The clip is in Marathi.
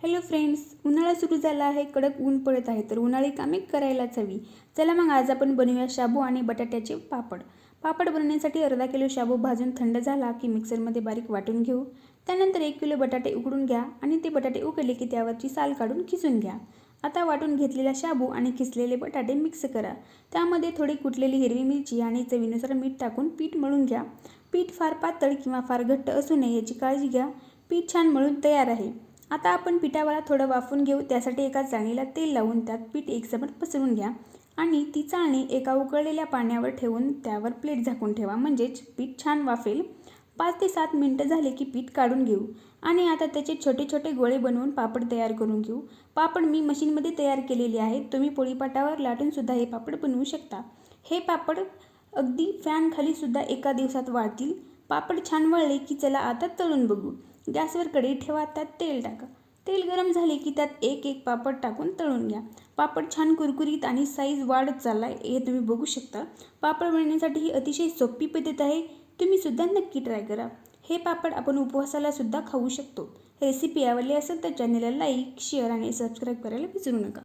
हॅलो फ्रेंड्स, उन्हाळा सुरू झाला आहे. कडक ऊन पडत आहे, तर उन्हाळी कामे करायलाच हवी. चला मग आज आपण बनवूया शाबू आणि बटाट्याचे पापड. पापड बनवण्यासाठी अर्धा किलो शाबू भाजून थंड झाला की मिक्सरमध्ये बारीक वाटून घेऊ. त्यानंतर 1 किलो बटाटे उकडून घ्या आणि ते बटाटे उकडले की त्यावरची साल काढून खिसून घ्या. आता वाटून घेतलेला शाबू आणि खिसलेले बटाटे मिक्स करा. त्यामध्ये थोडी कुटलेली हिरवी मिरची आणि चवीनुसार मीठ टाकून पीठ मळून घ्या. पीठ फार पातळ किंवा फार घट्ट असू नये याची काळजी घ्या. पीठ छान मळून तयार आहे. आता आपण पिठाला थोडं वाफवून घेऊ. त्यासाठी एका चाळणीला तेल लावून त्यात पीठ एकसमान पसरून घ्या आणि ती चाळणी एका उकळलेल्या पाण्यावर ठेवून त्यावर प्लेट झाकून ठेवा, म्हणजेच पीठ छान वाफेल. 5 ते 7 मिनिटं झाले की पीठ काढून घेऊ आणि आता त्याचे छोटे छोटे गोळे बनवून पापड तयार करून घेऊ. पापड मी मशीनमध्ये तयार केलेले आहेत. तुम्ही पोळीपाटावर लाटून सुद्धा हे पापड बनवू शकता. हे पापड अगदी फॅन खाली सुद्धा एका दिवसात वाळतील. पापड छान वळले की चला आता तळून बघू. गॅसवर कढई ठेवा, त्यात तेल टाका. तेल गरम झाले की त्यात एक एक पापड टाकून तळून घ्या. पापड छान कुरकुरीत आणि साईज वाढत चाललाय हे तुम्ही बघू शकता. पापड बनवण्यासाठी ही अतिशय सोपी पद्धत आहे. तुम्ही सुद्धा नक्की ट्राय करा. हे पापड आपण उपवासाला सुद्धा खाऊ शकतो. रेसिपी आवडली असेल तर चॅनलला लाईक, शेअर आणि सबस्क्राईब करायला विसरू नका.